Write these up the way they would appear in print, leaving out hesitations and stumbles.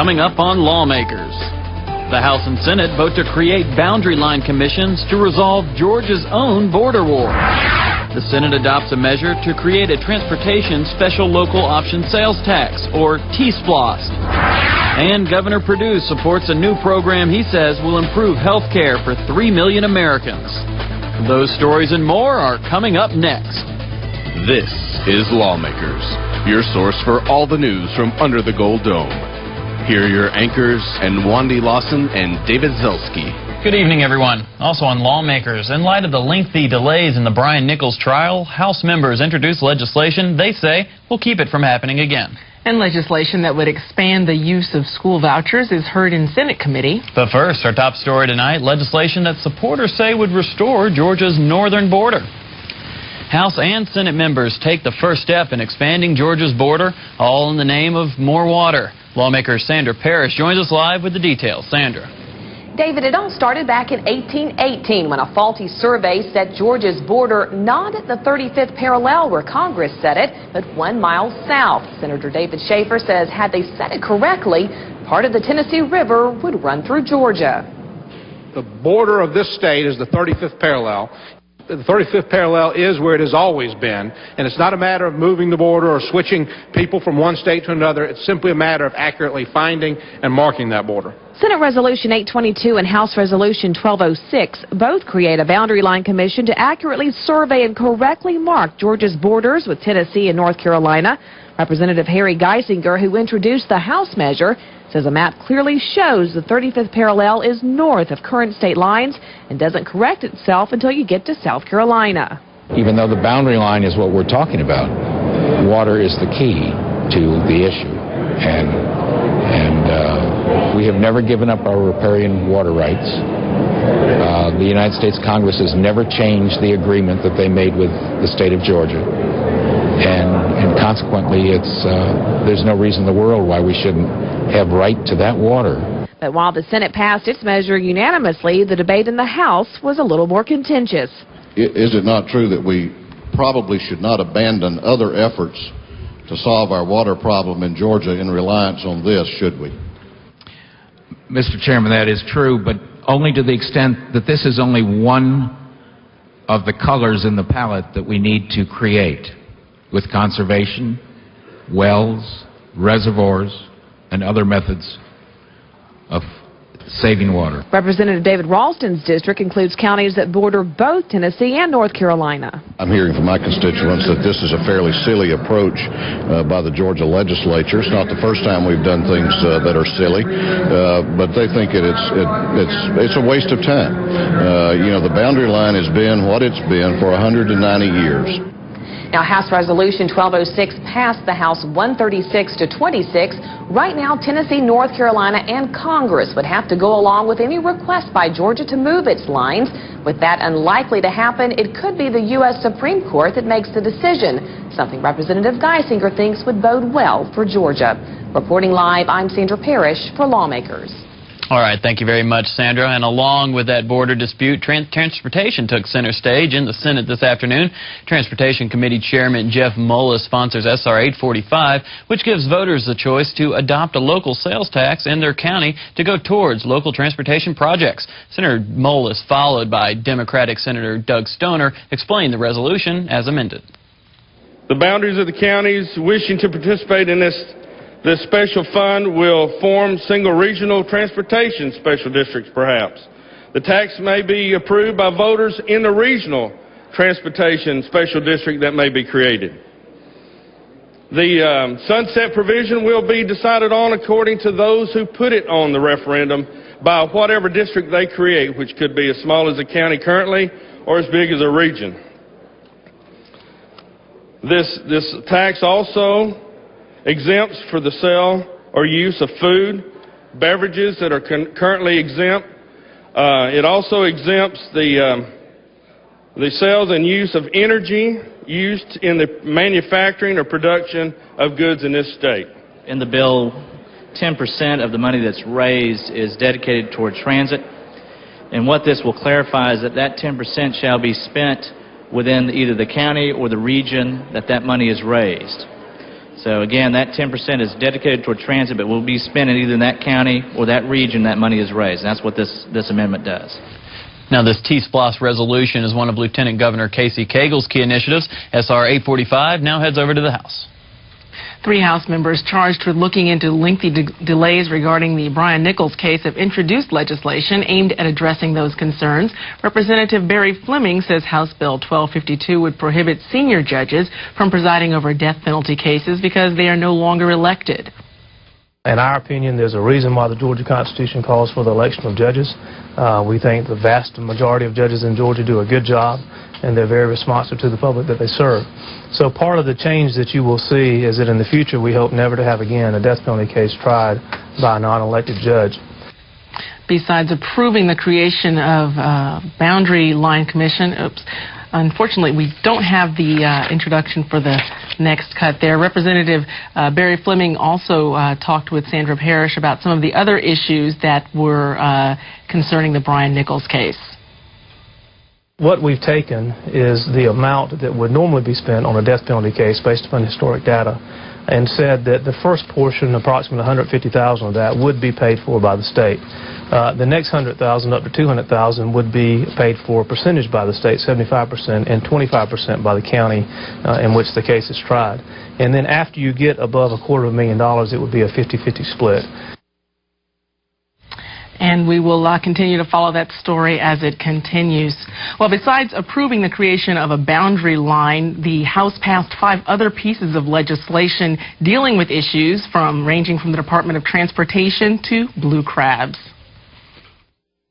coming up on Lawmakers. The House and Senate vote to create boundary line commissions to resolve Georgia's own border war. The Senate adopts a measure to create a transportation special local option sales tax, or T-SPLOST. And Governor Perdue supports a new program he says will improve health care for 3 million Americans. Those stories and more are coming up next. This is Lawmakers, your source for all the news from under the Gold Dome. Here are your anchors, and Wandy Lawson and David Zelski. Good evening, everyone. Also on Lawmakers, in light of the lengthy delays in the Brian Nichols trial, House members introduced legislation they say will keep it from happening again. And legislation that would expand the use of school vouchers is heard in Senate committee. But first, our top story tonight, legislation that supporters say would restore Georgia's northern border. House and Senate members take the first step in expanding Georgia's border, all in the name of more water. Lawmaker Sandra Parrish joins us live with the details. Sandra. David, it all started back in 1818 when a faulty survey set Georgia's border not at the 35th parallel where Congress set it, but 1 mile south. Senator David Schaefer says had they set it correctly, part of the Tennessee River would run through Georgia. The border of this state is the 35th parallel. The 35th parallel is where it has always been, and it's not a matter of moving the border or switching people from one state to another. It's simply a matter of accurately finding and marking that border. Senate Resolution 822 and House Resolution 1206 both create a boundary line commission to accurately survey and correctly mark Georgia's borders with Tennessee and North Carolina. Representative Harry Geisinger, who introduced the House measure, says a map clearly shows the 35th parallel is north of current state lines and doesn't correct itself until you get to South Carolina. Even though the boundary line is what we're talking about, water is the key to the issue. And we have never given up our riparian water rights. The United States Congress has never changed the agreement that they made with the state of Georgia. And consequently, there's no reason in the world why we shouldn't have right to that water. But while the Senate passed its measure unanimously, the debate in the House was a little more contentious. Is it not true that we probably should not abandon other efforts to solve our water problem in Georgia in reliance on this, should we? Mr. Chairman, that is true, but only to the extent that this is only one of the colors in the palette that we need to create, with conservation, wells, reservoirs, and other methods of saving water. Representative David Ralston's district includes counties that border both Tennessee and North Carolina. I'm hearing from my constituents that this is a fairly silly approach by the Georgia legislature. It's not the first time we've done things that are silly, but they think it's a waste of time. You know, the boundary line has been what it's been for 190 years. Now, House Resolution 1206 passed the House 136 to 26. Right now, Tennessee, North Carolina, and Congress would have to go along with any request by Georgia to move its lines. With that unlikely to happen, it could be the U.S. Supreme Court that makes the decision, something Representative Geisinger thinks would bode well for Georgia. Reporting live, I'm Sandra Parrish for Lawmakers. All right, thank you very much, Sandra. And along with that border dispute, transportation took center stage in the Senate this afternoon. Transportation Committee Chairman Jeff Mullis sponsors S.R. 845, which gives voters the choice to adopt a local sales tax in their county to go towards local transportation projects. Senator Mullis, followed by Democratic Senator Doug Stoner, explained the resolution as amended. The boundaries of the counties wishing to participate in this special fund will form single regional transportation special districts, perhaps. The tax may be approved by voters in the regional transportation special district that may be created. The sunset provision will be decided on according to those who put it on the referendum by whatever district they create, which could be as small as a county currently or as big as a region. This tax also exempts for the sale or use of food, beverages that are currently exempt. It also exempts the sales and use of energy used in the manufacturing or production of goods in this state. In the bill, 10% of the money that's raised is dedicated toward transit. And what this will clarify is that 10% shall be spent within either the county or the region that money is raised. So again, that 10% is dedicated toward transit, but will be spent in either in that county or that region that money is raised. And that's what this amendment does. Now, this T-SPLOST resolution is one of Lieutenant Governor Casey Cagle's key initiatives. SR 845 now heads over to the House. 3 House members charged with looking into lengthy delays regarding the Brian Nichols case have introduced legislation aimed at addressing those concerns. Representative Barry Fleming says House Bill 1252 would prohibit senior judges from presiding over death penalty cases because they are no longer elected. In our opinion, there's a reason why the Georgia Constitution calls for the election of judges. We think the vast majority of judges in Georgia do a good job, and they're very responsive to the public that they serve. So part of the change that you will see is that in the future we hope never to have again a death penalty case tried by a non-elected judge. Besides approving the creation of Boundary Line Commission, unfortunately, we don't have the introduction for the next cut there. Representative Barry Fleming also talked with Sandra Parrish about some of the other issues that were concerning the Brian Nichols case. What we've taken is the amount that would normally be spent on a death penalty case based upon historic data and said that the first portion, approximately $150,000 of that, would be paid for by the state. The next $100,000 up to $200,000 would be paid for a percentage by the state, 75%, and 25% by the county in which the case is tried. And then after you get above $250,000, it would be a 50-50 split. And we will continue to follow that story as it continues. Well, besides approving the creation of a boundary line, the House passed 5 other pieces of legislation dealing with issues ranging from the Department of Transportation to blue crabs.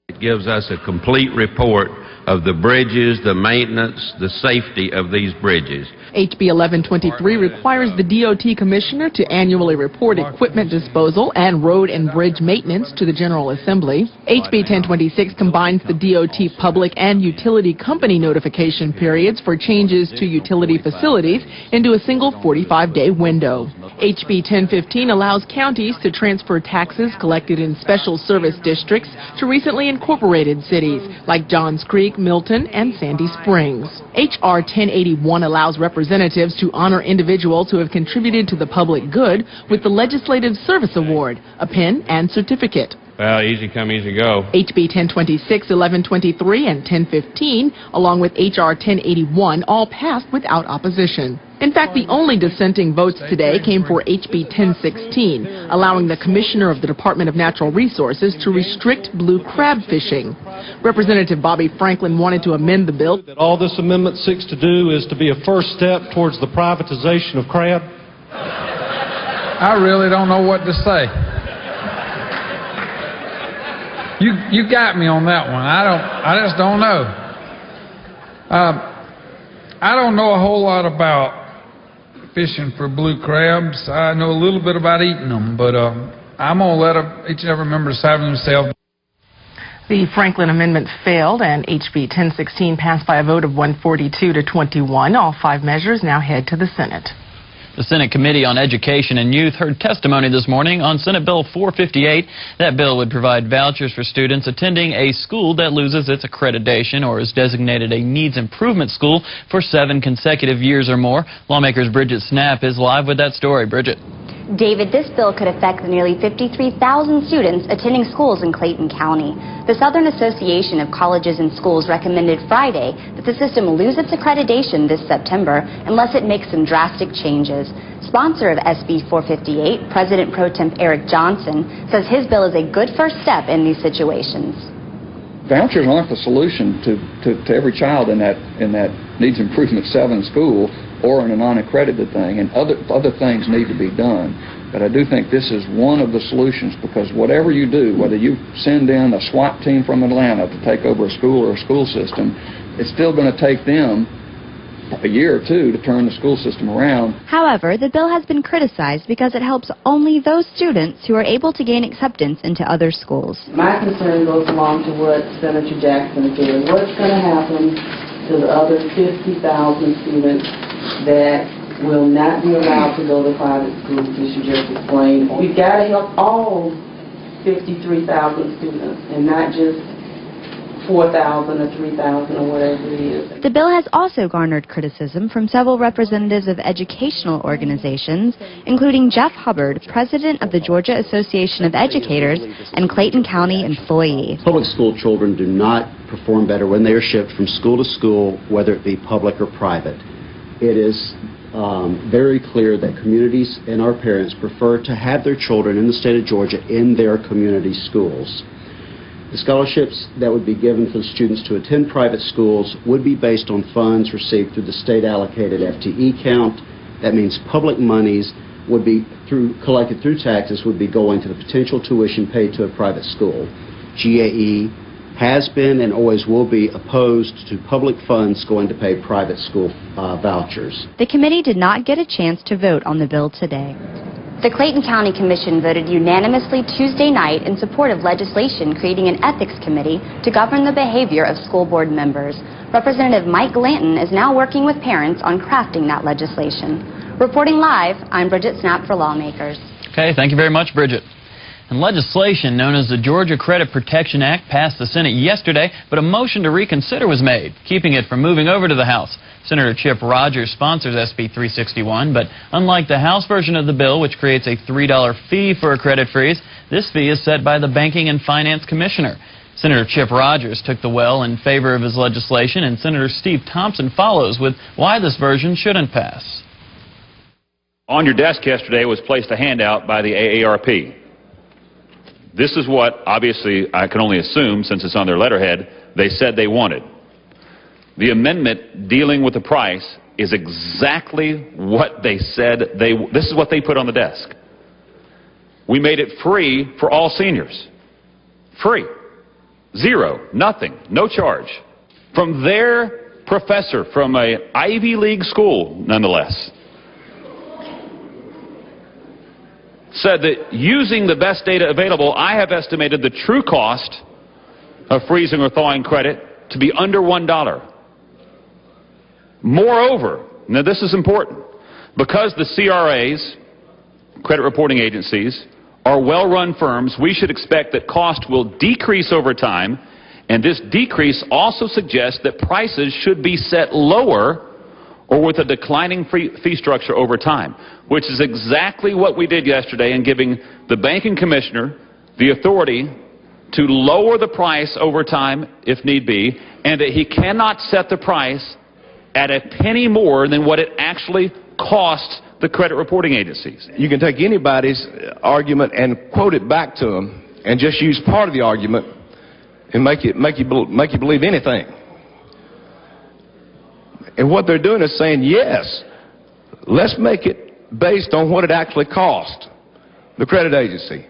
It gives us a complete report of the bridges, the maintenance, the safety of these bridges. HB 1123 requires the DOT Commissioner to annually report equipment disposal and road and bridge maintenance to the General Assembly. HB 1026 combines the DOT public and utility company notification periods for changes to utility facilities into a single 45-day window. HB 1015 allows counties to transfer taxes collected in special service districts to recently incorporated cities like Johns Creek, Milton, and Sandy Springs. HR 1081 allows representatives to honor individuals who have contributed to the public good with the Legislative Service Award, a pin and certificate. Well, easy come, easy go. HB 1026, 1123, and 1015, along with HR 1081, all passed without opposition. In fact, the only dissenting votes today came for HB 1016, allowing the Commissioner of the Department of Natural Resources to restrict blue crab fishing. Representative Bobby Franklin wanted to amend the bill. All this amendment seeks to do is to be a first step towards the privatization of crab. I really don't know what to say. You got me on that one. I just don't know. I don't know a whole lot about fishing for blue crabs. I know a little bit about eating them, but I'm going to let each and every member decide for themselves. The Franklin Amendment failed, and HB 1016 passed by a vote of 142 to 21. All 5 measures now head to the Senate. The Senate Committee on Education and Youth heard testimony this morning on Senate Bill 458. That bill would provide vouchers for students attending a school that loses its accreditation or is designated a needs improvement school for 7 consecutive years or more. Lawmakers Bridget Snapp is live with that story. Bridget. David, this bill could affect the nearly 53,000 students attending schools in Clayton County. The Southern Association of Colleges and Schools recommended Friday that the system lose its accreditation this September unless it makes some drastic changes. Sponsor of SB 458, President Pro Tem Eric Johnson, says his bill is a good first step in these situations. Vouchers aren't the solution to every child in that needs improvement 7 school or in a non-accredited thing, and other things need to be done. But I do think this is one of the solutions, because whatever you do, whether you send in a SWAT team from Atlanta to take over a school or a school system, it's still going to take them a year or 2 to turn the school system around. However, the bill has been criticized because it helps only those students who are able to gain acceptance into other schools. My concern goes along to what Senator Jackson said. What's going to happen to the other 50,000 students that will not be allowed to go to private schools, as you just explained? We've got to help all 53,000 students and not just 4,000 or 3,000 or whatever it is. The bill has also garnered criticism from several representatives of educational organizations, including Jeff Hubbard, president of the Georgia Association of Educators and Clayton County employee. Public school children do not perform better when they are shipped from school to school, whether it be public or private. It is very clear that communities and our parents prefer to have their children in the state of Georgia in their community schools. The scholarships that would be given for the students to attend private schools would be based on funds received through the state allocated FTE count. That means public monies would be collected through taxes would be going to the potential tuition paid to a private school. GAE has been and always will be opposed to public funds going to pay private school vouchers. The committee did not get a chance to vote on the bill today. The Clayton County Commission voted unanimously Tuesday night in support of legislation creating an ethics committee to govern the behavior of school board members. Representative Mike Glanton is now working with parents on crafting that legislation. Reporting live, I'm Bridget Snapp for Lawmakers. Okay, thank you very much, Bridget. And legislation known as the Georgia Credit Protection Act passed the Senate yesterday, but a motion to reconsider was made, keeping it from moving over to the House. Senator Chip Rogers sponsors SB 361, but unlike the House version of the bill, which creates a $3 fee for a credit freeze, this fee is set by the Banking and Finance Commissioner. Senator Chip Rogers took the well in favor of his legislation, and Senator Steve Thompson follows with why this version shouldn't pass. On your desk yesterday was placed a handout by the AARP. This is what, obviously, I can only assume, since it's on their letterhead, they said they wanted. The amendment dealing with the price is exactly what they said this is what they put on the desk. We made it free for all seniors. Free. Zero. Nothing. No charge. From their professor, from an Ivy League school, nonetheless. Said that using the best data available, I have estimated the true cost of freezing or thawing credit to be under $1. Moreover, now this is important, because the CRAs, credit reporting agencies, are well-run firms, we should expect that cost will decrease over time, and this decrease also suggests that prices should be set lower or with a declining fee structure over time, which is exactly what we did yesterday in giving the banking commissioner the authority to lower the price over time if need be, and that he cannot set the price at a penny more than what it actually costs the credit reporting agencies. You can take anybody's argument and quote it back to them and just use part of the argument and make you believe anything. And what they're doing is saying, yes, let's make it based on what it actually cost the credit agency.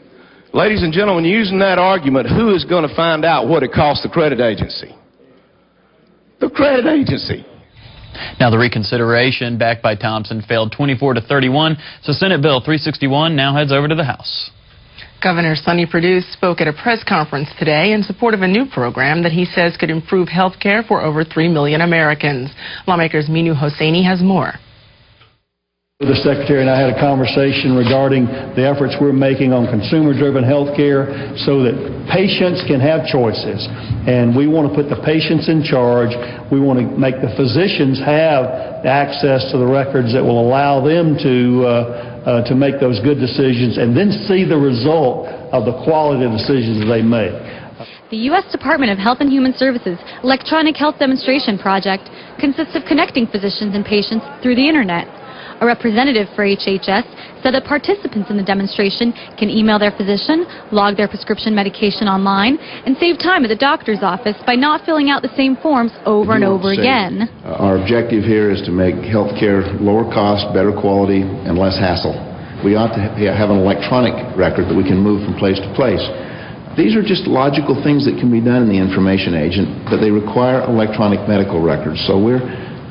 Ladies and gentlemen, using that argument, who is going to find out what it cost the credit agency? The credit agency. Now, the reconsideration backed by Thompson failed 24-31, so Senate Bill 361 now heads over to the House. Governor Sonny Perdue spoke at a press conference today in support of a new program that he says could improve health care for over 3 million Americans. Lawmakers Minu Hosseini has more. The Secretary and I had a conversation regarding the efforts we're making on consumer-driven health care so that patients can have choices. And we want to put the patients in charge. We want to make the physicians have access to the records that will allow them to make those good decisions and then see the result of the quality of decisions that they make. The U.S. Department of Health and Human Services Electronic Health Demonstration Project consists of connecting physicians and patients through the Internet. A representative for HHS said that participants in the demonstration can email their physician, log their prescription medication online, and save time at the doctor's office by not filling out the same forms over and over again. Our objective here is to make health care lower cost, better quality, and less hassle. We ought to have an electronic record that we can move from place to place. These are just logical things that can be done in the information agent, but they require electronic medical records. So we're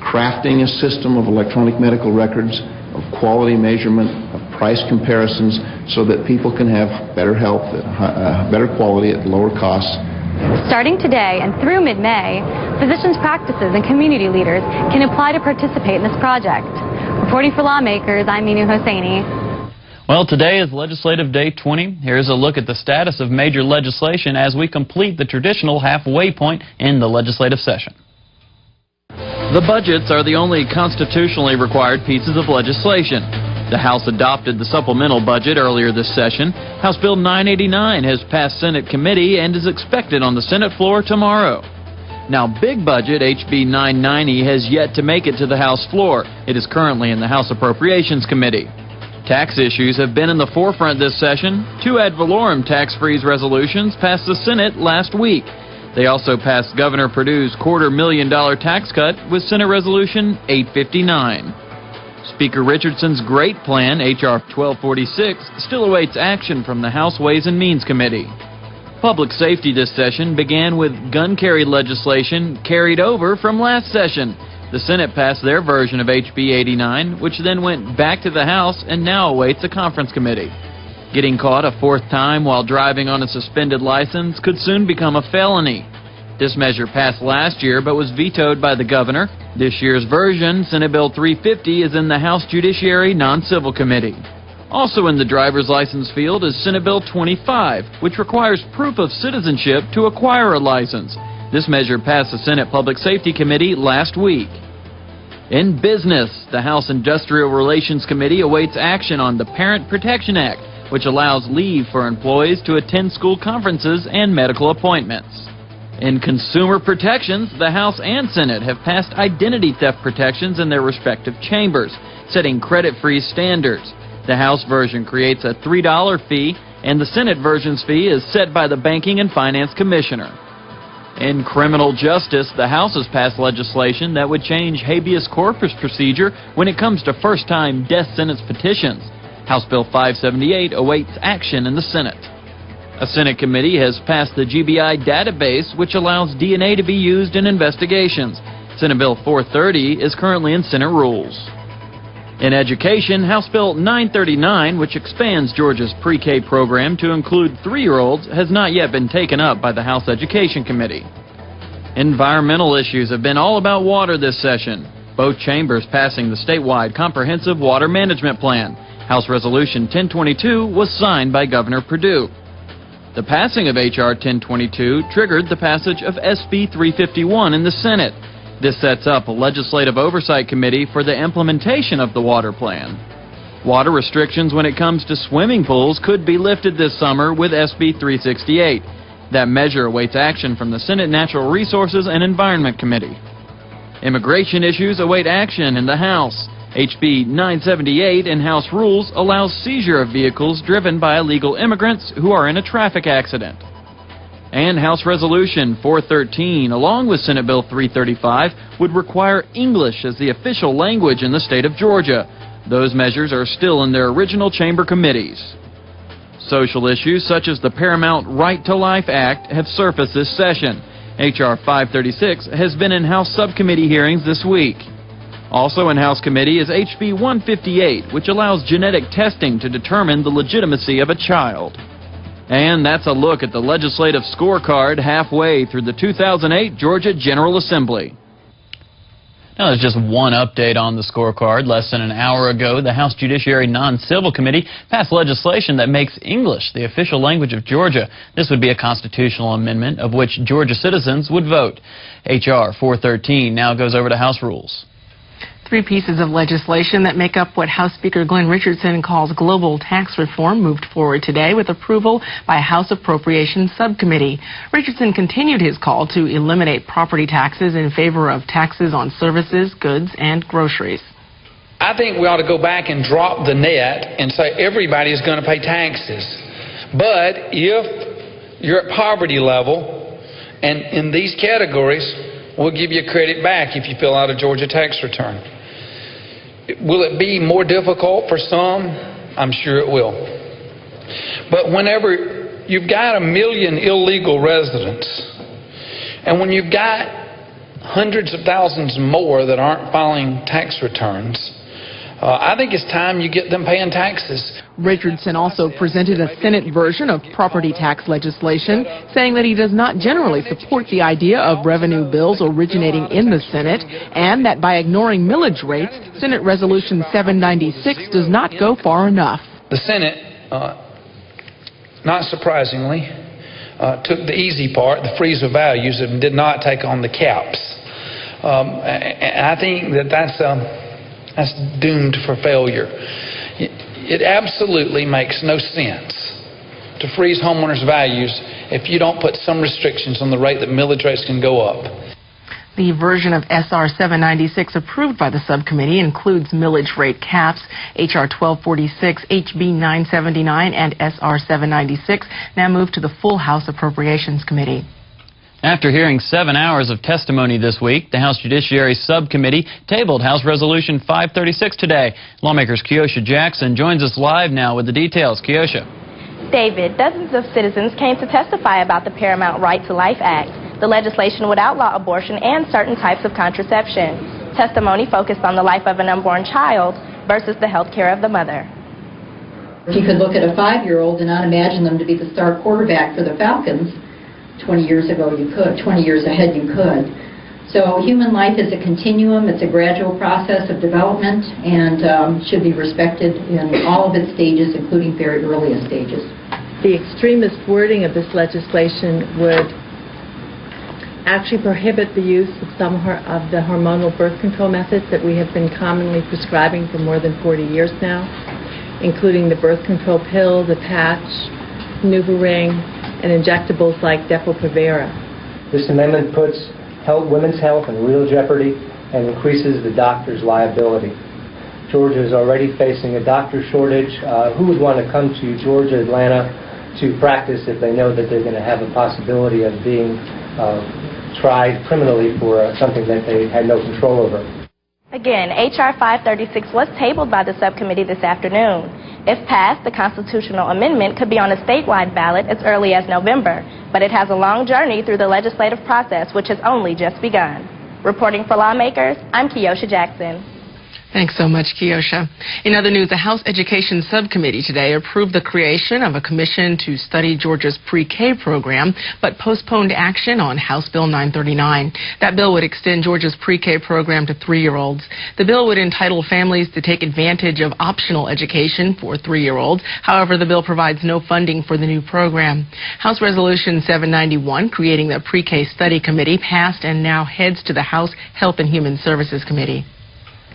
crafting a system of electronic medical records, of quality measurement, of price comparisons, so that people can have better health, better quality at lower costs. Starting today and through mid-May, physicians' practices and community leaders can apply to participate in this project. Reporting for Lawmakers, I'm Minu Hosseini. Well, today is Legislative Day 20. Here's a look at the status of major legislation as we complete the traditional halfway point in the legislative session. The budgets are the only constitutionally required pieces of legislation. The House adopted the supplemental budget earlier this session. House Bill 989 has passed Senate committee and is expected on the Senate floor tomorrow. Now, big budget HB 990 has yet to make it to the House floor. It is currently in the House Appropriations Committee. Tax issues have been in the forefront this session. 2 ad valorem tax freeze resolutions passed the Senate last week. They also passed Governor Perdue's $250,000 tax cut with Senate Resolution 859. Speaker Richardson's great plan, H.R. 1246, still awaits action from the House Ways and Means Committee. Public safety this session began with gun carry legislation carried over from last session. The Senate passed their version of HB 89, which then went back to the House and now awaits a conference committee. Getting caught a 4th time while driving on a suspended license could soon become a felony. This measure passed last year but was vetoed by the governor. This year's version, Senate Bill 350, is in the House Judiciary Non-Civil Committee. Also in the driver's license field is Senate Bill 25, which requires proof of citizenship to acquire a license. This measure passed the Senate Public Safety Committee last week. In business, the House Industrial Relations Committee awaits action on the Parent Protection Act, which allows leave for employees to attend school conferences and medical appointments. In consumer protections, the House and Senate have passed identity theft protections in their respective chambers, setting credit-free standards. The House version creates a $3 fee, and the Senate version's fee is set by the Banking and Finance Commissioner. In criminal justice, the House has passed legislation that would change habeas corpus procedure when it comes to first-time death sentence petitions. House Bill 578 awaits action in the Senate. A Senate committee has passed the GBI database, which allows DNA to be used in investigations. Senate Bill 430 is currently in Senate rules. In education, House Bill 939, which expands Georgia's pre-K program to include 3-year-olds, has not yet been taken up by the House Education Committee. Environmental issues have been all about water this session, both chambers passing the statewide Comprehensive Water Management Plan. House Resolution 1022 was signed by Governor Perdue. The passing of H.R. 1022 triggered the passage of SB 351 in the Senate. This sets up a legislative oversight committee for the implementation of the water plan. Water restrictions when it comes to swimming pools could be lifted this summer with SB 368. That measure awaits action from the Senate Natural Resources and Environment Committee. Immigration issues await action in the House. HB 978 in House rules allows seizure of vehicles driven by illegal immigrants who are in a traffic accident. And House Resolution 413, along with Senate Bill 335, would require English as the official language in the state of Georgia. Those measures are still in their original chamber committees. Social issues such as the Paramount Right to Life Act have surfaced this session. H.R. 536 has been in House subcommittee hearings this week. Also in House committee is HB 158, which allows genetic testing to determine the legitimacy of a child. And that's a look at the legislative scorecard halfway through the 2008 Georgia General Assembly. Now, there's just one update on the scorecard. Less than an hour ago, the House Judiciary Non-Civil Committee passed legislation that makes English the official language of Georgia. This would be a constitutional amendment of which Georgia citizens would vote. H.R. 413 now goes over to House rules. 3 pieces of legislation that make up what House Speaker Glenn Richardson calls global tax reform moved forward today with approval by House Appropriations Subcommittee. Richardson continued his call to eliminate property taxes in favor of taxes on services, goods, and groceries. I think we ought to go back and drop the net and say everybody is going to pay taxes. But if you're at poverty level and in these categories, we'll give you credit back if you fill out a Georgia tax return. Will it be more difficult for some? I'm sure it will. But whenever you've got 1 million illegal residents, and when you've got hundreds of thousands more that aren't filing tax returns, I think it's time you get them paying taxes. Richardson also presented a Senate version of property tax legislation, saying that he does not generally support the idea of revenue bills originating in the Senate, and that by ignoring millage rates, Senate Resolution 796 does not go far enough. The Senate, not surprisingly, took the easy part, the freeze of values, and did not take on the caps. And I think that that's doomed for failure. It absolutely makes no sense to freeze homeowners' values if you don't put some restrictions on the rate that millage rates can go up. The version of SR 796 approved by the subcommittee includes millage rate caps. HR 1246, HB 979, and SR 796 now move to the full House Appropriations Committee. After hearing 7 hours of testimony this week, the House Judiciary Subcommittee tabled House Resolution 536 today. Lawmakers Keosha Jackson joins us live now with the details. Keosha. David, dozens of citizens came to testify about the Paramount Right to Life Act. The legislation would outlaw abortion and certain types of contraception. Testimony focused on the life of an unborn child versus the health care of the mother. If you could look at a 5-year-old and not imagine them to be the star quarterback for the Falcons, 20 years ago you could, 20 years ahead you could. So human life is a continuum, it's a gradual process of development and should be respected in all of its stages, including very earliest stages. The extremist wording of this legislation would actually prohibit the use of some of the hormonal birth control methods that we have been commonly prescribing for more than 40 years now, including the birth control pill, the patch, NuvaRing, and injectables like Depo-Provera. This amendment puts women's health in real jeopardy and increases the doctor's liability. Georgia is already facing a doctor shortage. Who would want to come to Georgia, Atlanta, to practice if they know that they're going to have a possibility of being tried criminally for something that they had no control over? Again, H.R. 536 was tabled by the subcommittee this afternoon. If passed, the constitutional amendment could be on a statewide ballot as early as November, but it has a long journey through the legislative process, which has only just begun. Reporting for Lawmakers, I'm Keosha Jackson. Thanks so much, Keosha. In other news, the House Education Subcommittee today approved the creation of a commission to study Georgia's pre-K program, but postponed action on House Bill 939. That bill would extend Georgia's pre-K program to 3-year-olds. The bill would entitle families to take advantage of optional education for 3-year-olds. However, the bill provides no funding for the new program. House Resolution 791, creating the pre-K study committee, passed and now heads to the House Health and Human Services Committee.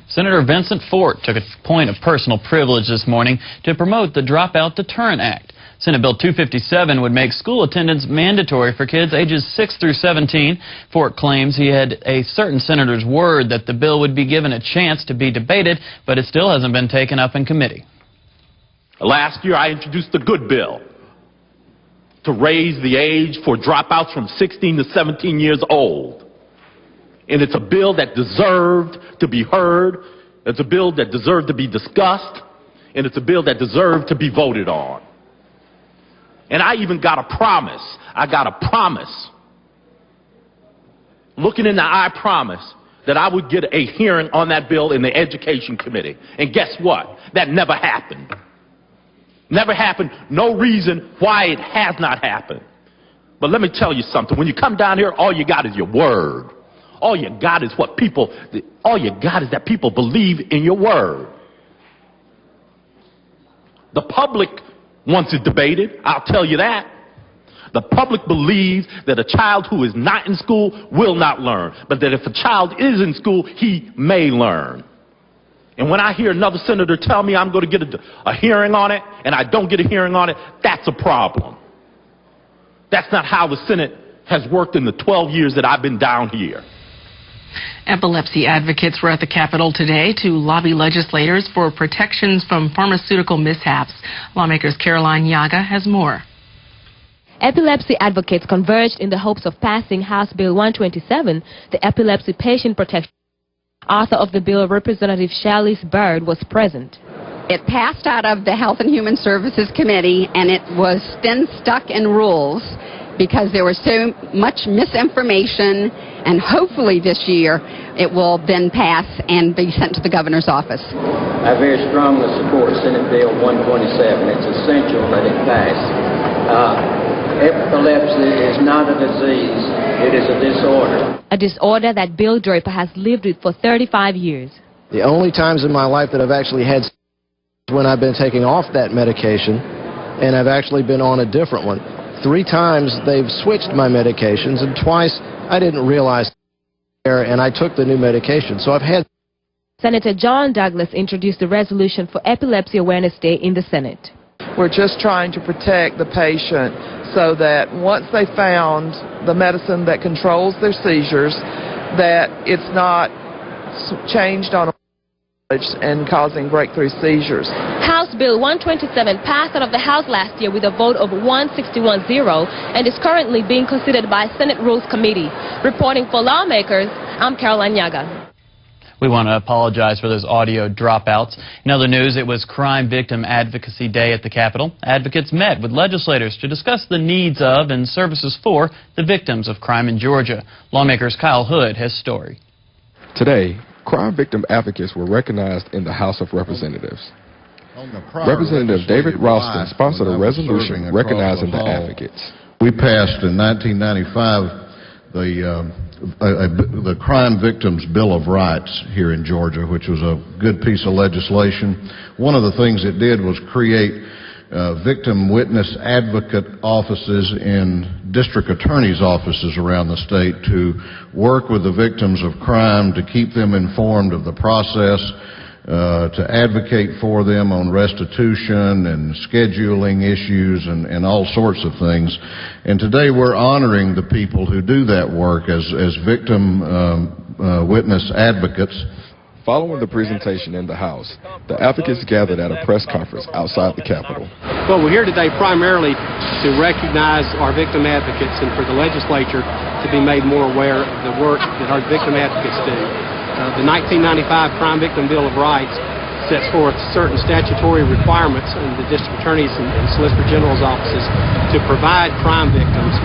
Senator Vincent Fort took a point of personal privilege this morning to promote the Dropout Deterrent Act. Senate Bill 257 would make school attendance mandatory for kids ages 6 through 17. Fort claims he had a certain senator's word that the bill would be given a chance to be debated, but it still hasn't been taken up in committee. Last year, I introduced the good bill to raise the age for dropouts from 16 to 17 years old. And it's a bill that deserved to be heard. It's a bill that deserved to be discussed. And it's a bill that deserved to be voted on. And I even got a promise. I got a promise. Looking in the eye, promise that I would get a hearing on that bill in the Education Committee. And guess what? That never happened. Never happened. No reason why it has not happened. But let me tell you something. When you come down here, all you got is your word. All you got is that people believe in your word. The public wants it debated, I'll tell you that. The public believes that a child who is not in school will not learn, but that if a child is in school, he may learn. And when I hear another senator tell me I'm going to get a hearing on it, and I don't get a hearing on it, that's a problem. That's not how the Senate has worked in the 12 years that I've been down here. Epilepsy advocates were at the Capitol today to lobby legislators for protections from pharmaceutical mishaps. Lawmakers Caroline Yaga has more. Epilepsy advocates converged in the hopes of passing House Bill 127, the Epilepsy Patient Protection. Author of the bill, Representative Shalise Byrd, was present. It passed out of the Health and Human Services Committee, and it was then stuck in rules because there was so much misinformation, and hopefully this year it will then pass and be sent to the governor's office. I very strongly support Senate Bill 127. It's essential that it pass. Epilepsy is not a disease, it is a disorder. A disorder that Bill Draper has lived with for 35 years. The only times in my life that I've actually had when I've been taking off that medication, and I've actually been on a different one. 3 times they've switched my medications, and twice I didn't realize and I took the new medication. So I've had... Senator John Douglas introduced the resolution for Epilepsy Awareness Day in the Senate. We're just trying to protect the patient so that once they found the medicine that controls their seizures, that it's not changed on a and causing breakthrough seizures. House Bill 127 passed out of the House last year with a vote of 161-0 and is currently being considered by Senate Rules Committee. Reporting for Lawmakers, I'm Caroline Yaga. We want to apologize for those audio dropouts. In other news, it was Crime Victim Advocacy Day at the Capitol. Advocates met with legislators to discuss the needs of and services for the victims of crime in Georgia. Lawmakers Kyle Hood has story. Today, crime victim advocates were recognized in the House of Representatives. Representative David Ralston sponsored a resolution recognizing the advocates. We passed in 1995 the Crime Victims Bill of Rights here in Georgia, which was a good piece of legislation. One of the things it did was create victim witness advocate offices in district attorneys' offices around the state to work with the victims of crime, to keep them informed of the process, to advocate for them on restitution and scheduling issues and all sorts of things. And today we're honoring the people who do that work as victim witness advocates. Following the presentation in the House, the advocates gathered at a press conference outside the Capitol. Well, we're here today primarily to recognize our victim advocates and for the legislature to be made more aware of the work that our victim advocates do. The 1995 Crime Victim Bill of Rights sets forth certain statutory requirements in the district attorneys and solicitor general's offices to provide crime victims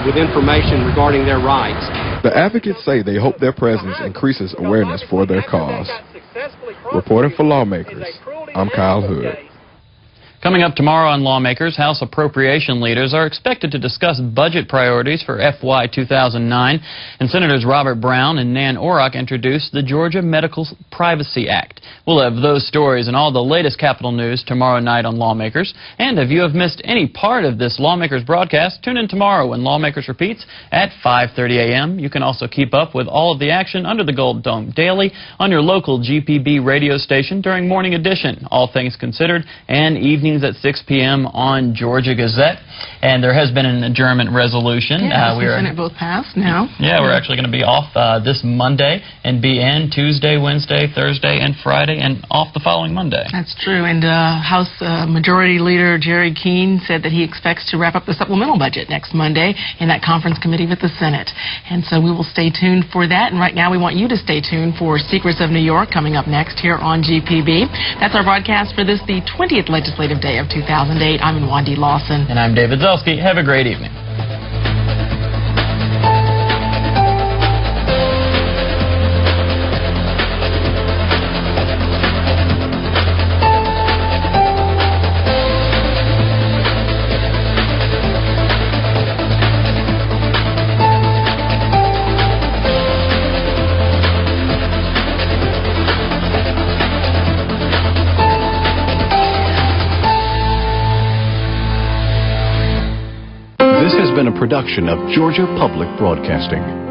with information regarding their rights. The advocates say they hope their presence increases awareness for their cause. Reporting for Lawmakers, I'm Kyle Hood. Coming up tomorrow on Lawmakers, House appropriation leaders are expected to discuss budget priorities for FY 2009, and Senators Robert Brown and Nan Orrock introduced the Georgia Medical Privacy Act. We'll have those stories and all the latest Capitol news tomorrow night on Lawmakers. And if you have missed any part of this Lawmakers broadcast, tune in tomorrow when Lawmakers repeats at 5:30 a.m. You can also keep up with all of the action under the Gold Dome daily on your local GPB radio station during Morning Edition, All Things Considered, and evenings at 6 p.m. on Georgia Gazette. And there has been an adjournment resolution. Yes, the Senate both passed now. Yeah, we're actually going to be off this Monday and be in Tuesday, Wednesday, Thursday, and Friday, and off the following Monday. That's true. And House Majority Leader Jerry Keene said that he expects to wrap up the supplemental budget next Monday in that conference committee with the Senate. And so we will stay tuned for that. And right now we want you to stay tuned for Secrets of New York coming up next here on GPB. That's our broadcast for this, the 20th Legislative Day of 2008. I'm Wendy Lawson. And I'm David Zelsky. Have a great evening. This has been a production of Georgia Public Broadcasting.